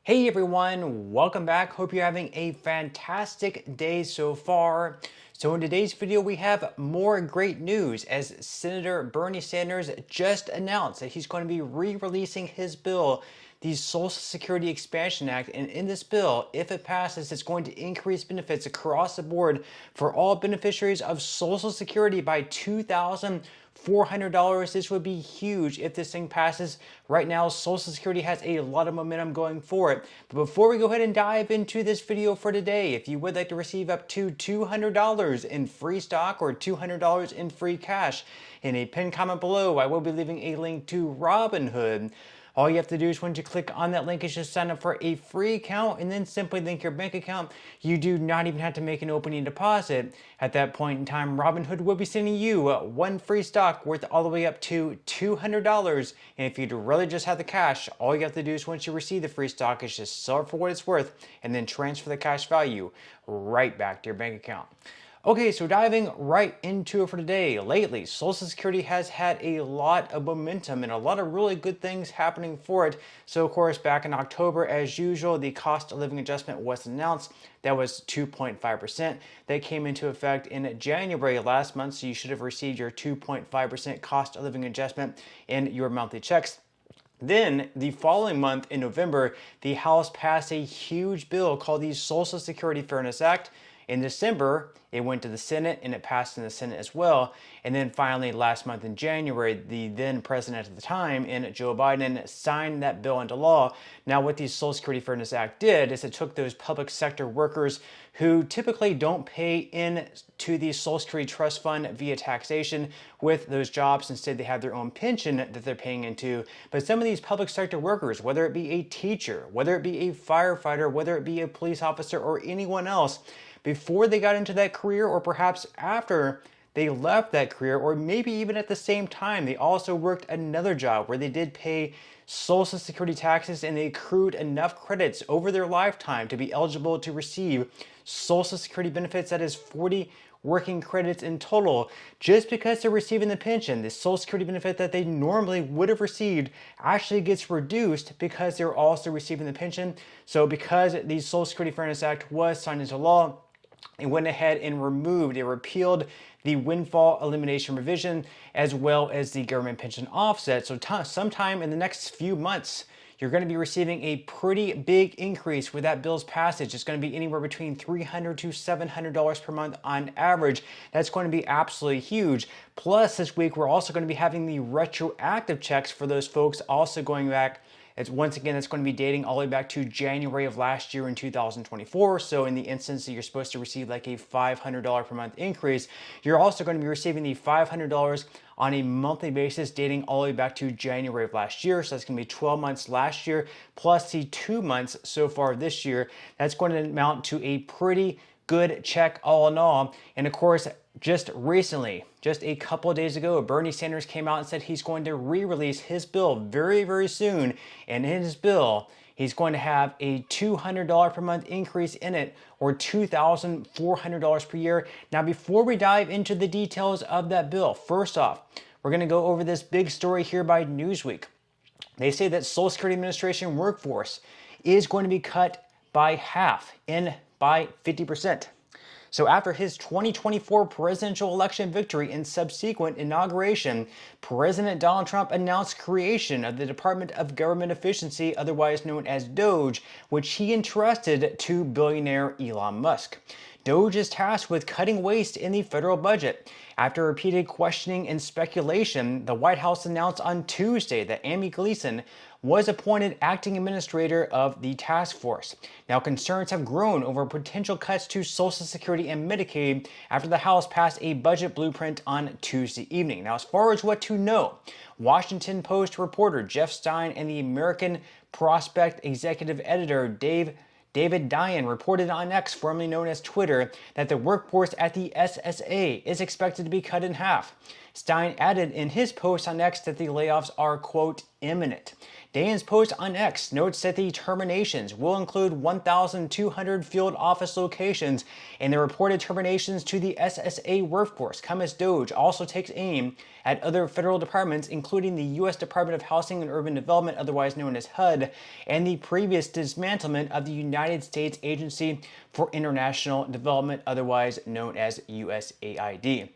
Hey everyone, welcome back. Hope you're having a fantastic day so far. So in today's video, we have more great news as Senator Bernie Sanders just announced that he's going to be re-releasing his bill, the Social Security Expansion Act. And in this bill, if it passes, it's going to increase benefits across the board for all beneficiaries of Social Security by $2,400. This would be huge if this thing passes. Right now, Social Security has a lot of momentum going for it. But before we go ahead and dive into this video for today, if you would like to receive up to $200 in free stock or $200 in free cash, in a pinned comment below, I will be leaving a link to Robinhood. All you have to do is once you click on that link is just sign up for a free account and then simply link your bank account. You do not even have to make an opening deposit. At that point in time, Robinhood will be sending you one free stock worth all the way up to $200. And if you'd really just have the cash, all you have to do is once you receive the free stock is just sell it for what it's worth and then transfer the cash value right back to your bank account. Okay, so diving right into it for today. Lately, Social Security has had a lot of momentum and a lot of really good things happening for it. So of course, back in October, as usual, the cost of living adjustment was announced. That was 2.5%. That came into effect in January last month, so you should have received your 2.5% cost of living adjustment in your monthly checks. Then, the following month in November, the House passed a huge bill called the Social Security Fairness Act. In December, it went to the Senate and it passed in the Senate as well. And then finally, last month in January, the then president at the time, Joe Biden, signed that bill into law. Now, what the Social Security Fairness Act did is it took those public sector workers who typically don't pay in to the Social Security Trust Fund via taxation with those jobs. Instead, they have their own pension that they're paying into. But some of these public sector workers, whether it be a teacher, whether it be a firefighter, whether it be a police officer or anyone else, before they got into that career or perhaps after they left that career, or maybe even at the same time, they also worked another job where they did pay Social Security taxes and they accrued enough credits over their lifetime to be eligible to receive Social Security benefits. That is 40 working credits in total. Just because they're receiving the pension, the Social Security benefit that they normally would have received actually gets reduced because they're also receiving the pension. So because the Social Security Fairness Act was signed into law, it went ahead and repealed the windfall elimination provision as well as the government pension offset. So sometime in the next few months, you're going to be receiving a pretty big increase with that bill's passage. It's going to be anywhere between $300 to $700 per month on average. That's going to be absolutely huge. Plus, this week, we're also going to be having the retroactive checks for those folks also going back. Once again, it's going to be dating all the way back to January of last year in 2024. So in the instance that you're supposed to receive like a $500 per month increase, you're also going to be receiving the $500 on a monthly basis dating all the way back to January of last year. So that's going to be 12 months last year plus the 2 months so far this year. That's going to amount to a pretty good check all in all. And of course, just recently, just a couple of days ago, Bernie Sanders came out and said he's going to re-release his bill very, very soon. And in his bill, he's going to have a $200 per month increase in it, or $2,400 per year. Now, before we dive into the details of that bill, first off, we're going to go over this big story here by Newsweek. They say that Social Security Administration workforce is going to be cut by half, by 50%. So after his 2024 presidential election victory and subsequent inauguration, President Donald Trump announced creation of the Department of Government Efficiency, otherwise known as DOGE, which he entrusted to billionaire Elon Musk. DOGE is tasked with cutting waste in the federal budget. After repeated questioning and speculation, the White House announced on Tuesday that Amy Gleason was appointed acting administrator of the task force. Now, concerns have grown over potential cuts to Social Security and Medicaid after the House passed a budget blueprint on Tuesday evening. Now, as far as what to know, Washington Post reporter Jeff Stein and the American Prospect executive editor David Dayen reported on X, formerly known as Twitter, that the workforce at the SSA is expected to be cut in half. Stein added in his post on X that the layoffs are, quote, imminent. Dayen's post on X notes that the terminations will include 1,200 field office locations, and the reported terminations to the SSA workforce come as DOGE also takes aim at other federal departments, including the U.S. Department of Housing and Urban Development, otherwise known as HUD, and the previous dismantlement of the United States Agency for International Development, otherwise known as USAID.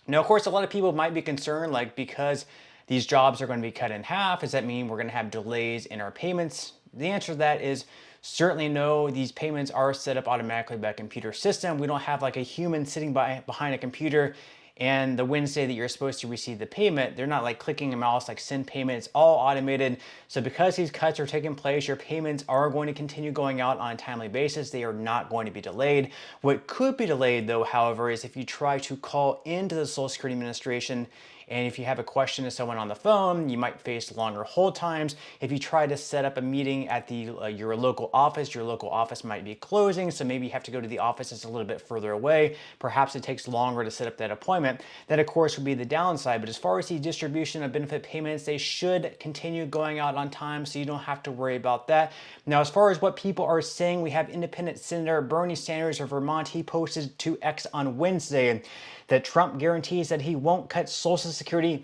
Now, of course, a lot of people might be concerned, like, because these jobs are going to be cut in half, does that mean we're going to have delays in our payments? The answer to that is certainly no. These payments are set up automatically by a computer system. We don't have like a human sitting behind a computer, and the Wednesday that you're supposed to receive the payment, they're not like clicking a mouse like send payment. It's all automated. So because these cuts are taking place, your payments are going to continue going out on a timely basis. They are not going to be delayed. What could be delayed though, however, is if you try to call into the Social Security Administration, and if you have a question to someone on the phone, you might face longer hold times. If you try to set up a meeting at your local office might be closing, so maybe you have to go to the office that's a little bit further away. Perhaps it takes longer to set up that appointment. That, of course, would be the downside. But as far as the distribution of benefit payments, they should continue going out on time, so you don't have to worry about that. Now, as far as what people are saying, we have Independent Senator Bernie Sanders of Vermont. He posted to X on Wednesday that Trump guarantees that he won't cut Social Security,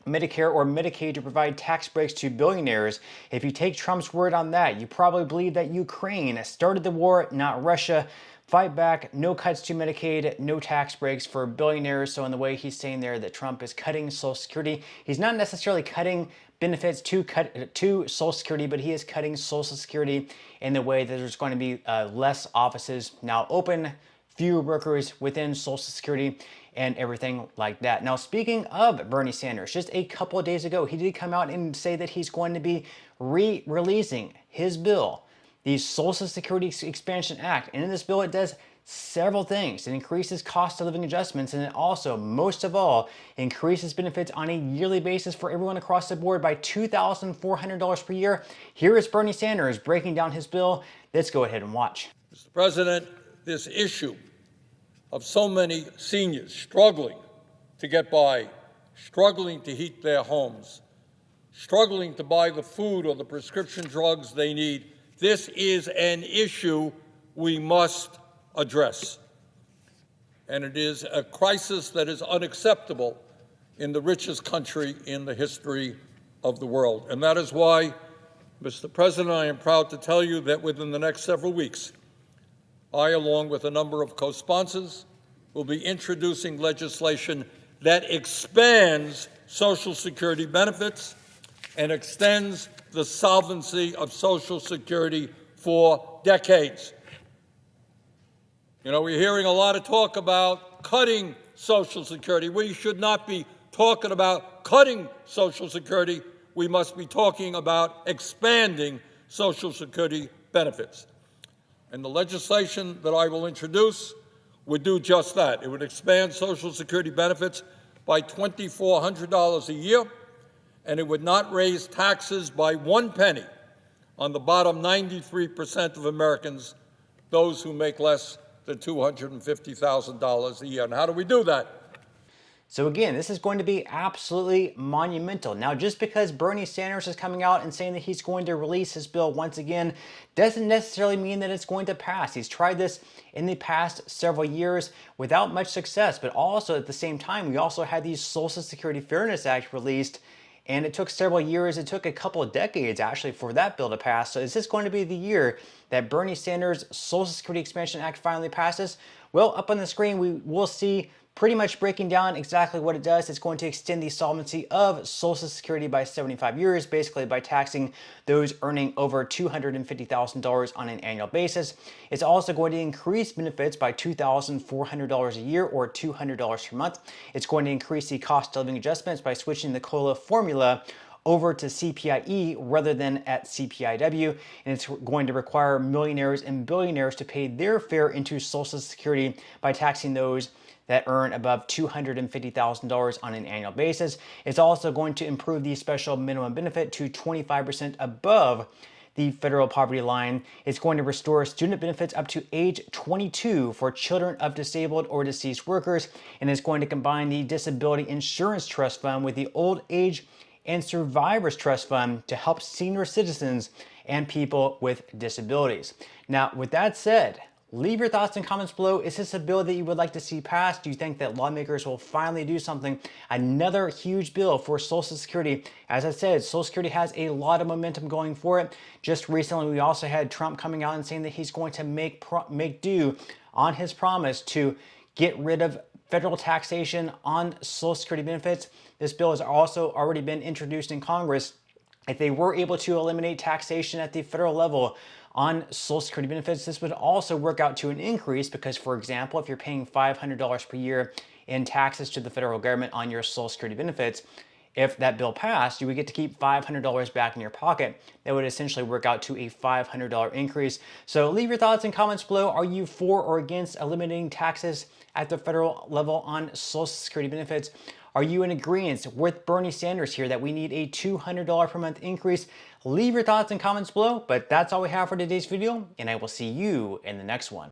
Medicare, or Medicaid to provide tax breaks to billionaires. If you take Trump's word on that, you probably believe that Ukraine started the war, not Russia. Fight back, no cuts to Medicaid, no tax breaks for billionaires. So in the way he's saying there that Trump is cutting Social Security, he's not necessarily cutting benefits to Social Security, but he is cutting Social Security in the way that there's going to be less offices now open, fewer workers within Social Security, and everything like that. Now, speaking of Bernie Sanders, just a couple of days ago, he did come out and say that he's going to be re-releasing his bill, the Social Security Expansion Act. And in this bill, it does several things. It increases cost of living adjustments, and it also, most of all, increases benefits on a yearly basis for everyone across the board by $2,400 per year. Here is Bernie Sanders breaking down his bill. Let's go ahead and watch. Mr. President, this issue of so many seniors struggling to get by, struggling to heat their homes, struggling to buy the food or the prescription drugs they need, this is an issue we must address. And it is a crisis that is unacceptable in the richest country in the history of the world. And that is why, Mr. President, I am proud to tell you that within the next several weeks, I, along with a number of co-sponsors, will be introducing legislation that expands Social Security benefits and extends the solvency of Social Security for decades. You know, we're hearing a lot of talk about cutting Social Security. We should not be talking about cutting Social Security. We must be talking about expanding Social Security benefits. And the legislation that I will introduce would do just that. It would expand Social Security benefits by $2,400 a year, and it would not raise taxes by 1 penny on the bottom 93% of Americans, those who make less than $250,000 a year. And how do we do that? So again, this is going to be absolutely monumental. Now, just because Bernie Sanders is coming out and saying that he's going to release his bill once again, doesn't necessarily mean that it's going to pass. He's tried this in the past several years without much success, but also at the same time, we also had the Social Security Fairness Act released, and it took several years. It took a couple of decades, actually, for that bill to pass. So is this going to be the year that Bernie Sanders' Social Security Expansion Act finally passes? Well, up on the screen, we will see pretty much breaking down exactly what it does. It's going to extend the solvency of Social Security by 75 years, basically by taxing those earning over $250,000 on an annual basis. It's also going to increase benefits by $2,400 a year, or $200 per month. It's going to increase the cost of living adjustments by switching the COLA formula over to CPIE rather than at CPIW, and it's going to require millionaires and billionaires to pay their fare into Social Security by taxing those that earn above $250,000 on an annual basis. It's also going to improve the special minimum benefit to 25% above the federal poverty line. It's going to restore student benefits up to age 22 for children of disabled or deceased workers, and it's going to combine the Disability Insurance Trust Fund with the Old Age and Survivors Trust Fund to help senior citizens and people with disabilities. Now, with that said, leave your thoughts and comments below. Is this a bill that you would like to see passed? Do you think that lawmakers will finally do something? Another huge bill for Social Security. As I said, Social Security has a lot of momentum going for it. Just recently, we also had Trump coming out and saying that he's going to make do on his promise to get rid of federal taxation on Social Security benefits. This bill has also already been introduced in Congress. If they were able to eliminate taxation at the federal level on Social Security benefits, this would also work out to an increase because, for example, if you're paying $500 per year in taxes to the federal government on your Social Security benefits, if that bill passed, you would get to keep $500 back in your pocket. That would essentially work out to a $500 increase. So leave your thoughts and comments below. Are you for or against eliminating taxes at the federal level on Social Security benefits? Are you in agreement with Bernie Sanders here that we need a $200 per month increase? Leave your thoughts and comments below, but that's all we have for today's video, and I will see you in the next one.